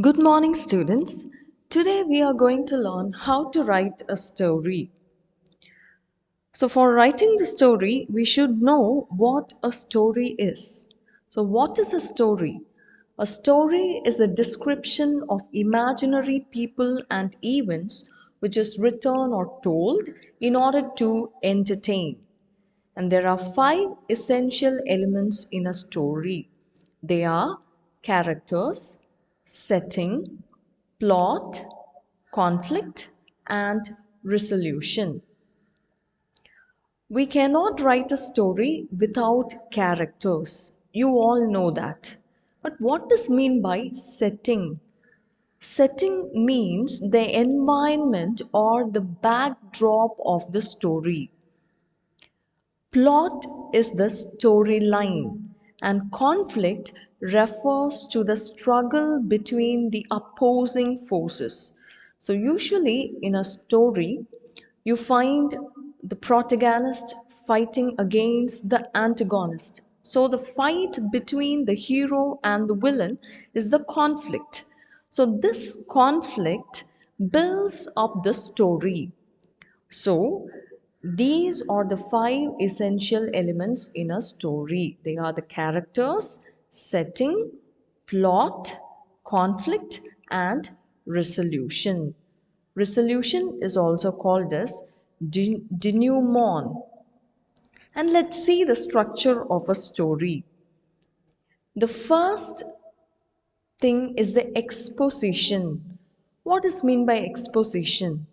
Good morning, students. Today we are going to learn how to write a story. So, for writing the story, we should know what a story is. So, what is a story? A story is a description of imaginary people and events which is written or told in order to entertain. And there are five essential elements in a story. They are characters, setting, plot, conflict, and resolution. We cannot write a story without characters. You all know that. But what does mean by setting? Setting means the environment or the backdrop of the story. Plot is the storyline, and conflict refers to the struggle between the opposing forces. So, usually in a story, you find the protagonist fighting against the antagonist. So, the fight between the hero and the villain is the conflict. So, this conflict builds up the story. So, these are the five essential elements in a story. They are the characters, setting, plot, conflict, and resolution. Resolution is also called as denouement. And let's see the structure of a story. The first thing is the exposition. What is meant by exposition?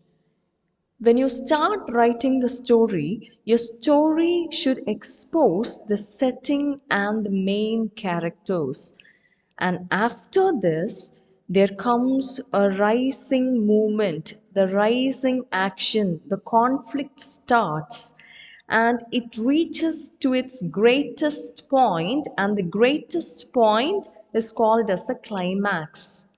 When you start writing the story, your story should expose the setting and the main characters. And after this, there comes a rising movement, the rising action, the conflict starts and it reaches to its greatest point, and the greatest point is called as the climax.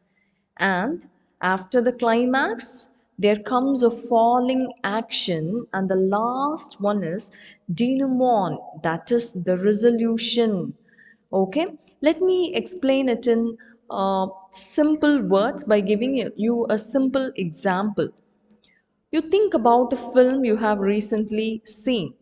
And after the climax, there comes a falling action, and the last one is denouement, that is the resolution. Okay, let me explain it in simple words by giving you a simple example. You think about a film you have recently seen.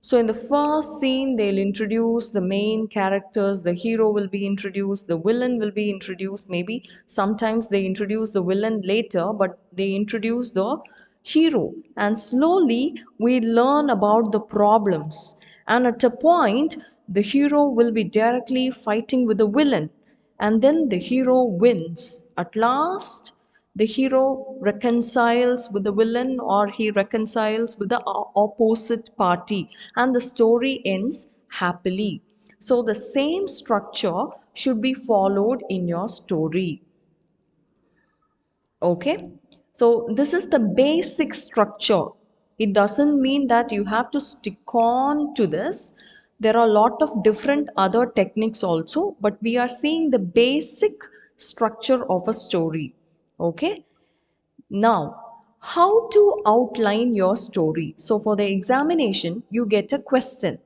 So, in the first scene, they'll introduce the main characters, the hero will be introduced, the villain will be introduced. Maybe sometimes they introduce the villain later, but they introduce the hero. And slowly, we learn about the problems. And at a point, the hero will be directly fighting with the villain. And then the hero wins. At last, the hero reconciles with the villain or he reconciles with the opposite party and the story ends happily. So the same structure should be followed in your story. Okay, so this is the basic structure. It doesn't mean that you have to stick on to this. There are a lot of different other techniques also, but we are seeing the basic structure of a story. Okay, now, how to outline your story? So, for the examination, you get a question.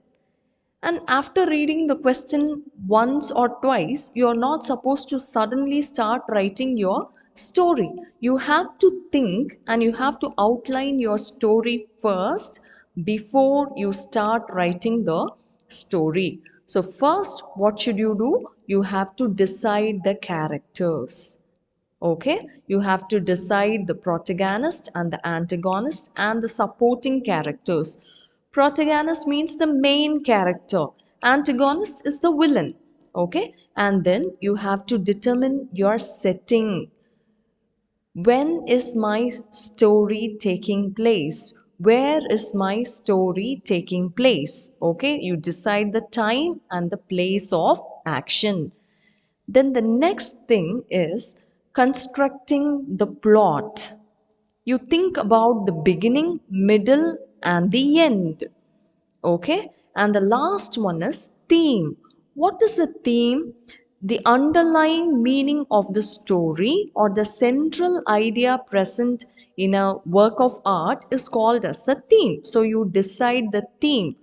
And after reading the question once or twice, you are not supposed to suddenly start writing your story. You have to think and you have to outline your story first before you start writing the story. So, first, what should you do? You have to decide the characters. Okay, you have to decide the protagonist and the antagonist and the supporting characters. Protagonist means the main character, antagonist is the villain. Okay, and then you have to determine your setting. When is my story taking place? Where is my story taking place? Okay, you decide the time and the place of action. Then the next thing is constructing the plot. You think about the beginning, middle, and the end. Okay, and the last one is theme. What is a theme? The underlying meaning of the story or the central idea present in a work of art is called as the theme. So you decide the theme.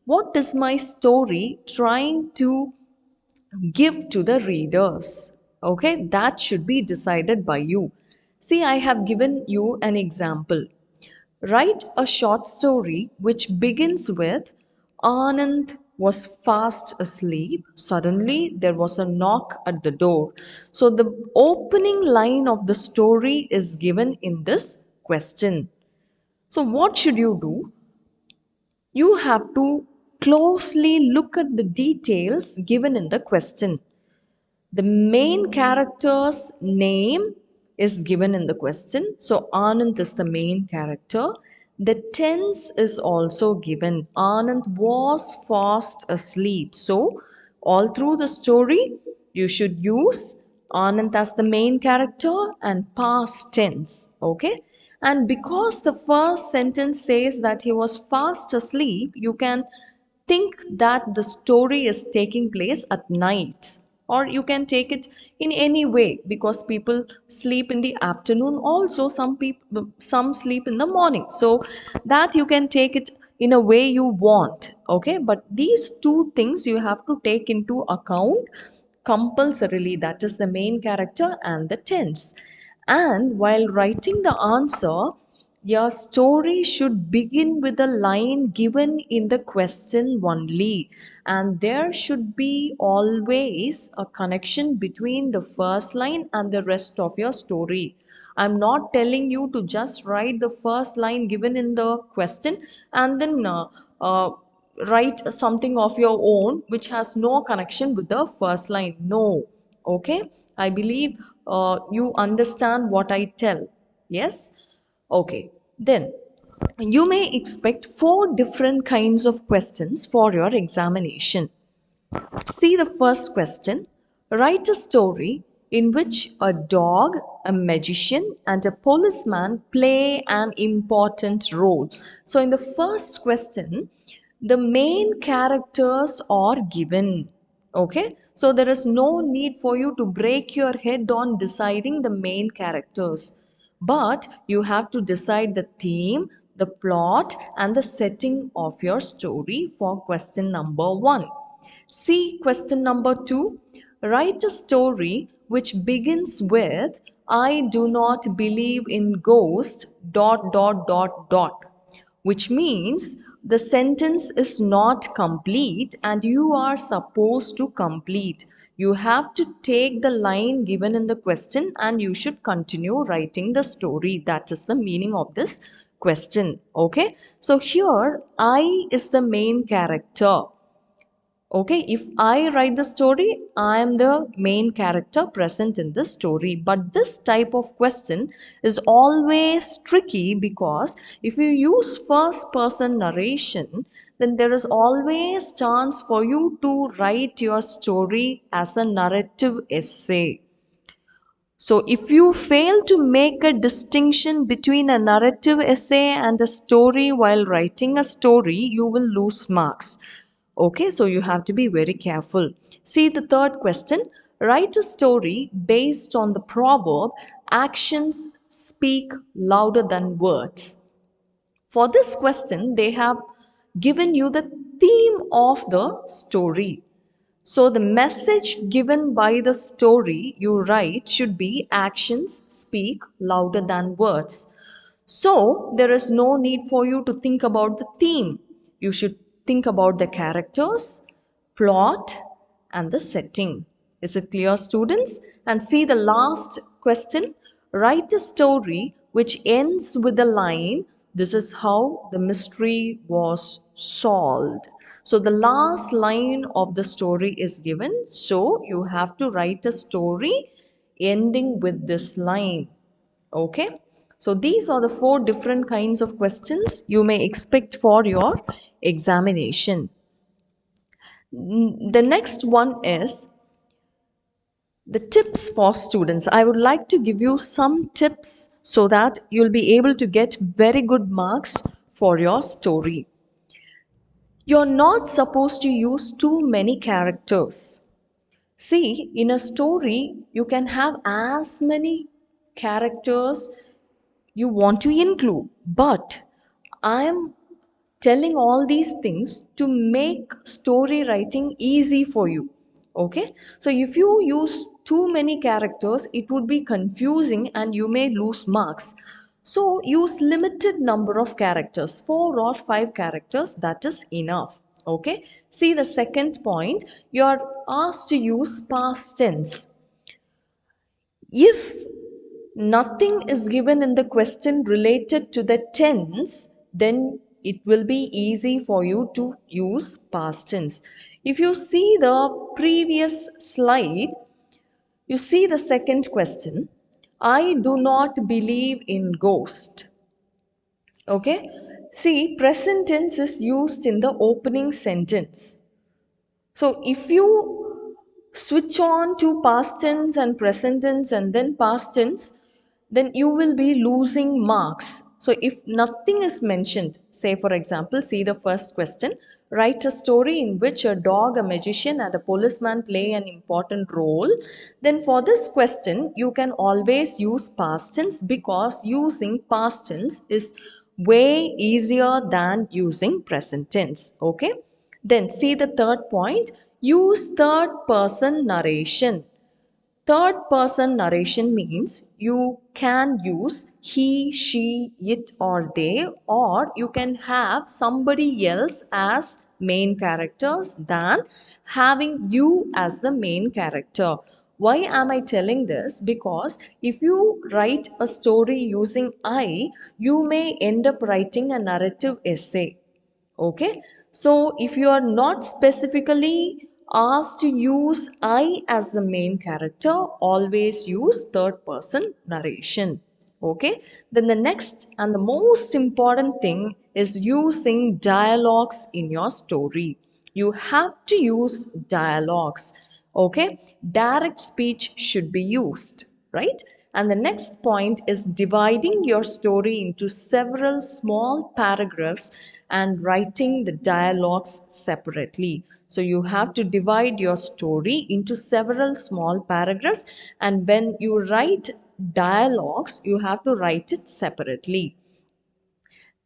What is my story trying to give to the readers? Okay, that should be decided by you. See, I have given you an example. Write a short story which begins with Anand was fast asleep. Suddenly, there was a knock at the door. So, the opening line of the story is given in this question. So, what should you do? You have to closely look at the details given in the question. The main character's name is given in the question. So Anand is the main character. The tense is also given. Anand was fast asleep. So all through the story, you should use Anand as the main character and past tense. Okay. And because the first sentence says that he was fast asleep, you can think that the story is taking place at night, or you can take it in any way, because people sleep in the afternoon also, some sleep in the morning, so that you can take it in a way you want. Okay, but these two things you have to take into account compulsorily, that is the main character and the tense. And while writing the answer, your story should begin with a line given in the question only, and there should be always a connection between the first line and the rest of your story. I'm not telling you to just write the first line given in the question and then uh, write something of your own which has no connection with the first line. No. Okay, I believe you understand what I tell. Yes. Okay, then you may expect four different kinds of questions for your examination. See the first question. Write a story in which a dog, a magician, and a policeman play an important role. So, in the first question, the main characters are given. Okay, so there is no need for you to break your head on deciding the main characters, but you have to decide the theme, the plot, and the setting of your story for question number one. See question number two. Write a story which begins with I do not believe in ghosts dot dot dot dot, which means the sentence is not complete and you are supposed to complete. You have to take the line given in the question and you should continue writing the story. That is the meaning of this question. Okay, so here I is the main character. Okay, if I write the story, I am the main character present in the story. But this type of question is always tricky, because if you use first person narration, then there is always chance for you to write your story as a narrative essay. So, if you fail to make a distinction between a narrative essay and a story while writing a story, you will lose marks. Okay, so you have to be very careful. See the third question. Write a story based on the proverb, actions speak louder than words. For this question, they have given you the theme of the story. So, the message given by the story you write should be actions speak louder than words. So, there is no need for you to think about the theme. You should think about the characters, plot, and the setting. Is it clear, students? And see the last question. Write a story which ends with the line, this is how the mystery was solved. So, the last line of the story is given. So, you have to write a story ending with this line. Okay, so these are the four different kinds of questions you may expect for your examination. The next one is the tips for students. I would like to give you some tips so that you'll be able to get very good marks for your story. You're not supposed to use too many characters. See, in a story, you can have as many characters you want to include, but I am telling all these things to make story writing easy for you. Okay, so if you use too many characters, it would be confusing and you may lose marks. So use limited number of characters, 4 or 5 characters, that is enough. Okay. See the second point, you are asked to use past tense. If nothing is given in the question related to the tense, then it will be easy for you to use past tense. If you see the previous slide, you see the second question, I do not believe in ghost. Okay? See, present tense is used in the opening sentence. So if you switch on to past tense and present tense and then past tense, then you will be losing marks. So if nothing is mentioned, say for example, see the first question, write a story in which a dog, a magician, and a policeman play an important role. Then for this question, you can always use past tense because using past tense is way easier than using present tense. Okay. Then see the third point, use third person narration. Third person narration means you can use he, she, it, or they, or you can have somebody else as main characters than having you as the main character. Why am I telling this? Because if you write a story using I, you may end up writing a narrative essay. Okay, so if you are not specifically asked to use I as the main character, always use third person narration. Okay, then the next and the most important thing is using dialogues in your story. You have to use dialogues. Okay, direct speech should be used, right? And the next point is dividing your story into several small paragraphs and writing the dialogues separately. So you have to divide your story into several small paragraphs, and when you write dialogues, you have to write it separately.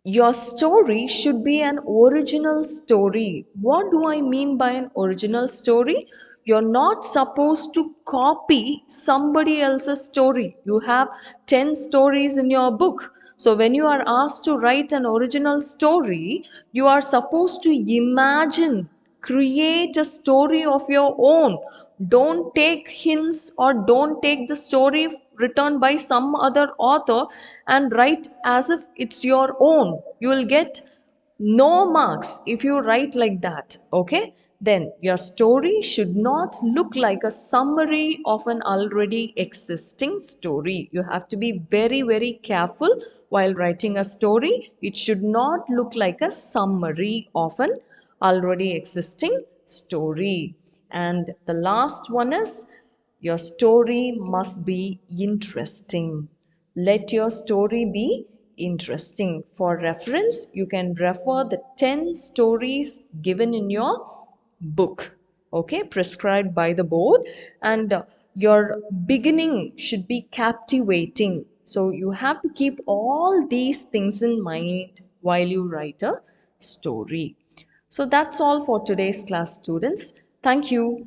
Your story should be an original story. What do I mean by an original story? You're not supposed to copy somebody else's story. You have 10 stories in your book. So, when you are asked to write an original story, you are supposed to imagine, create a story of your own. Don't take hints or don't take the story written by some other author and write as if it's your own. You will get no marks if you write like that. Okay, then your story should not look like a summary of an already existing story. You have to be very, very careful while writing a story. It should not look like a summary of an already existing story. And the last one is, your story must be interesting. Let your story be interesting. For reference, you can refer the 10 stories given in your book, okay, prescribed by the board. And your beginning should be captivating. So you have to keep all these things in mind while you write a story. So that's all for today's class, students. Thank you.